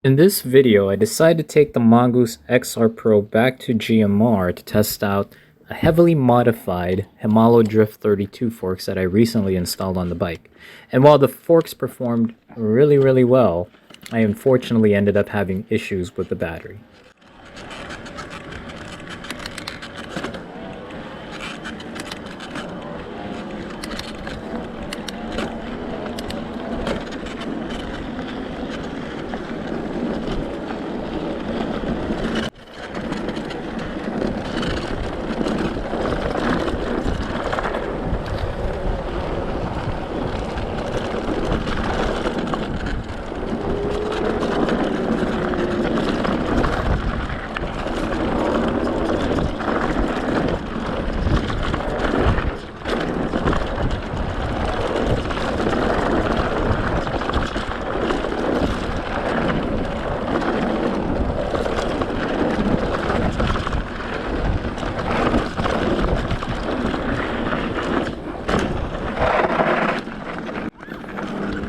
In this video, I decided to take the Mongoose XR Pro back to GMR to test out a heavily modified Himalo Drift 32 forks that I recently installed on the bike. And while the forks performed really well, I unfortunately ended up having issues with the battery.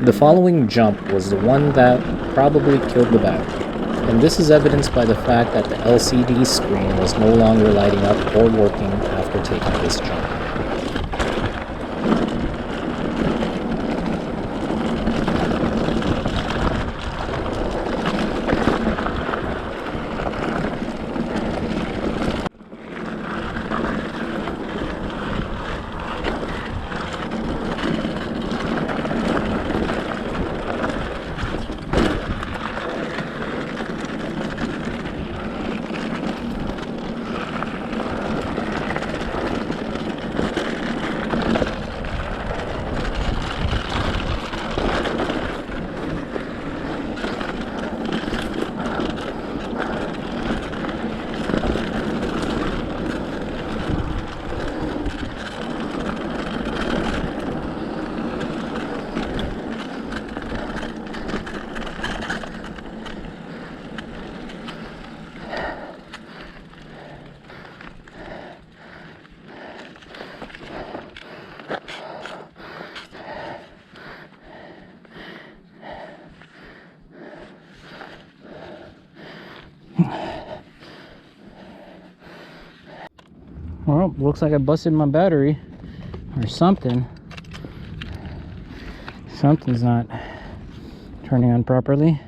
The following jump was the one that probably killed the battery, and this is evidenced by the fact that the LCD screen was no longer lighting up or working after taking this jump. Well, looks like I busted my battery or something. Something's not turning on properly.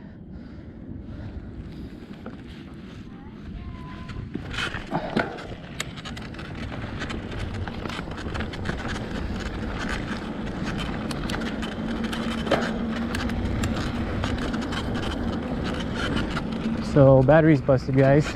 So battery's busted, guys.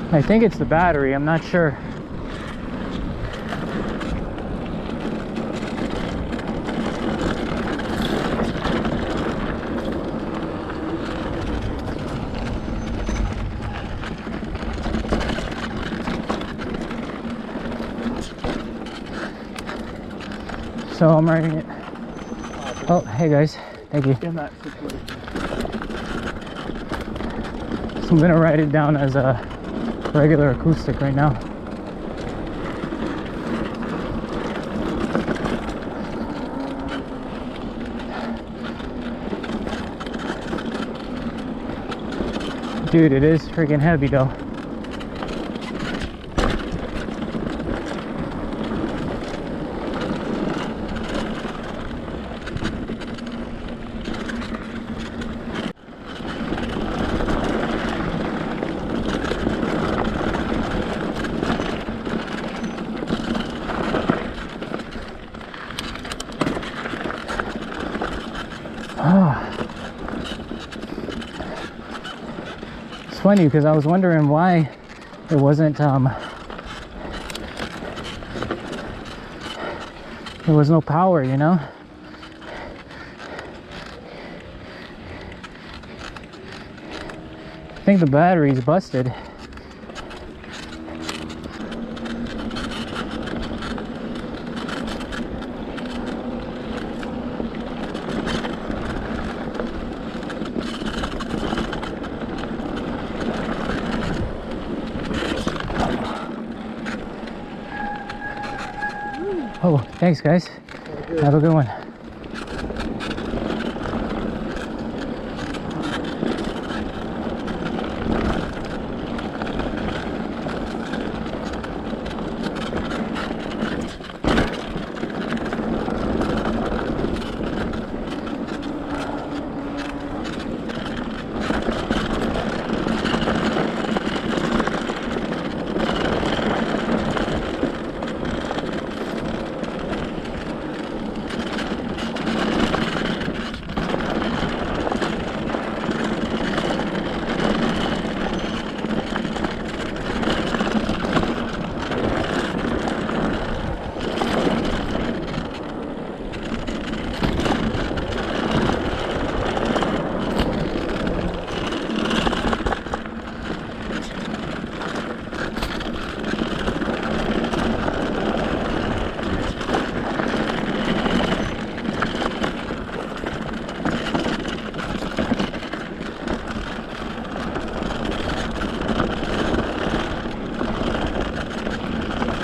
I think it's the battery, I'm not sure. So I'm writing it. Oh, hey guys, thank you. In that situation. So I'm gonna write it down as a regular acoustic right now. Dude, it is freaking heavy though. It's funny because I was wondering why it wasn't there was no power, you know. I think the battery's busted. Oh, thanks guys. Have a good one.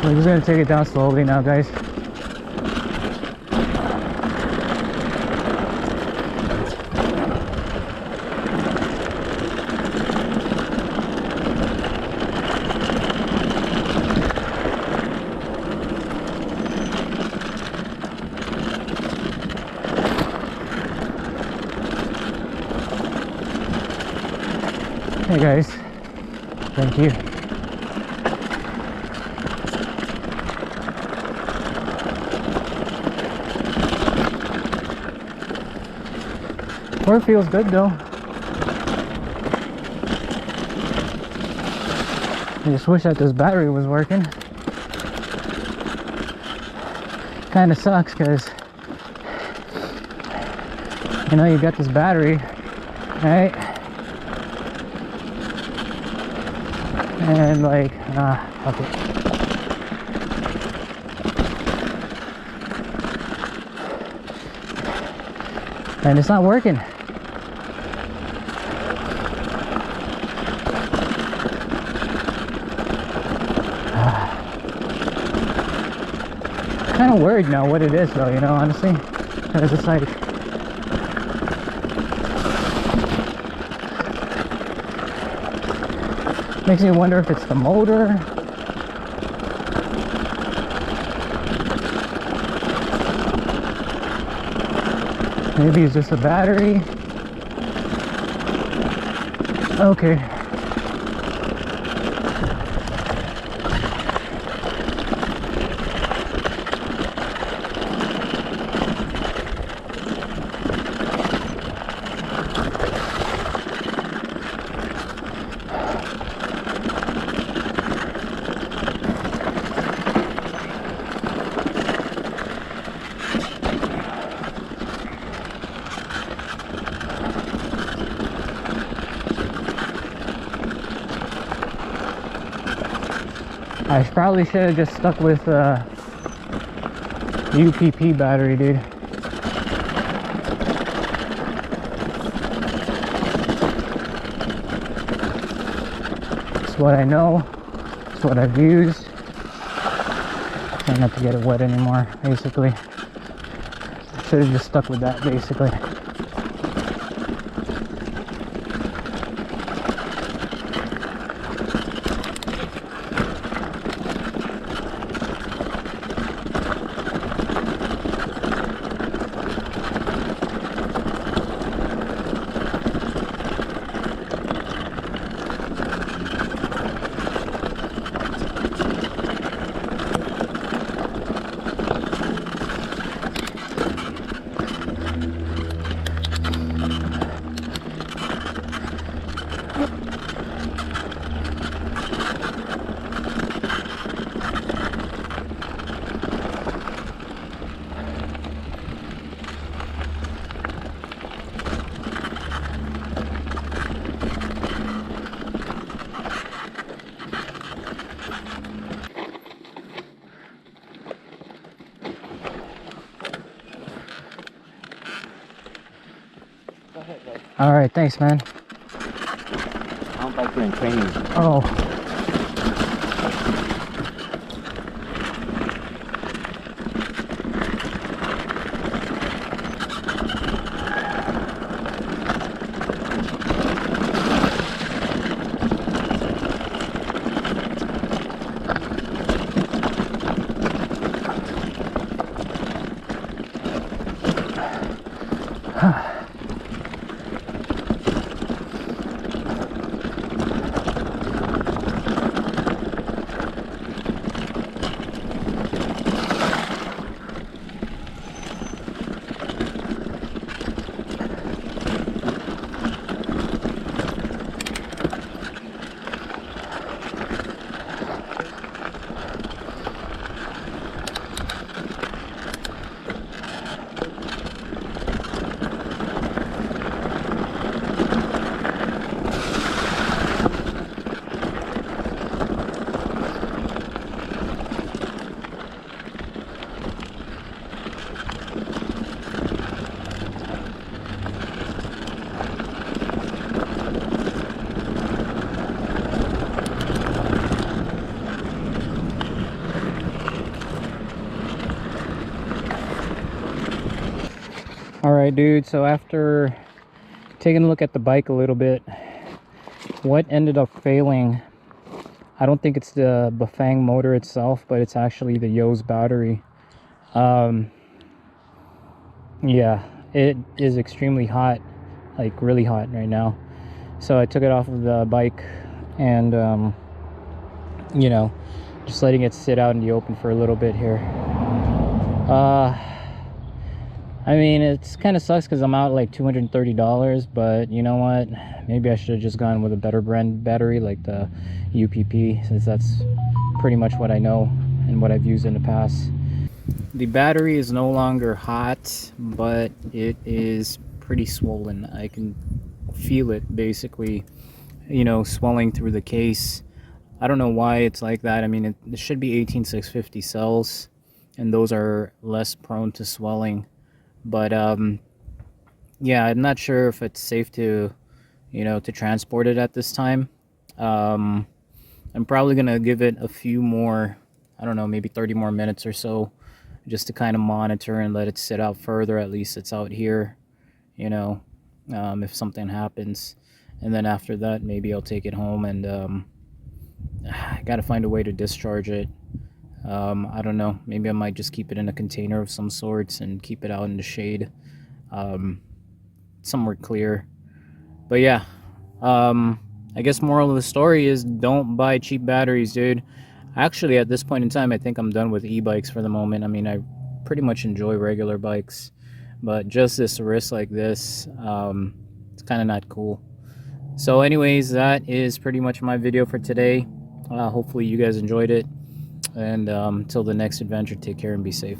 We're just gonna take it down slowly now, guys. Hey guys, thank you. Work feels good though. I just wish that this battery was working. Kinda sucks because, you know, you got this battery, right? And like, fuck it. And it's not working. Kind of worried now what it is though, you know, honestly. Because it's like, makes me wonder if it's the motor. Maybe it's just the battery. Okay. I probably should have just stuck with UPP battery, dude. It's what I know. It's what I've used. Trying not to get it wet anymore, basically. Should have just stuck with that, basically. All right, thanks, man. I don't like doing training. Oh. Alright, dude, so after taking a look at the bike a little bit, what ended up failing, I don't think it's the Bafang motor itself, but it's actually the Yo's battery. Yeah, it is extremely hot, like really hot right now. So I took it off of the bike and you know, just letting it sit out in the open for a little bit here. I mean, it's kind of sucks because I'm out like $230, but you know what, maybe I should have just gone with a better brand battery like the UPP, since that's pretty much what I know and what I've used in the past. The battery is no longer hot, but it is pretty swollen. I can feel it basically, you know, swelling through the case. I don't know why it's like that. I mean, it should be 18650 cells, and those are less prone to swelling. But yeah, I'm not sure if it's safe to, you know, to transport it at this time. I'm probably gonna give it a few more, I don't know, maybe 30 more minutes or so, just to kind of monitor and let it sit out further. At least it's out here, you know, if something happens. And then after that, maybe I'll take it home, and I gotta find a way to discharge it. I don't know, maybe I might just keep it in a container of some sorts and keep it out in the shade, somewhere clear. But yeah, I guess moral of the story is don't buy cheap batteries, dude. Actually, at this point in time, I think I'm done with e-bikes for the moment. I mean, I pretty much enjoy regular bikes, but just this risk like this, it's kind of not cool. So anyways, that is pretty much my video for today. Hopefully you guys enjoyed it. And until the next adventure, take care and be safe.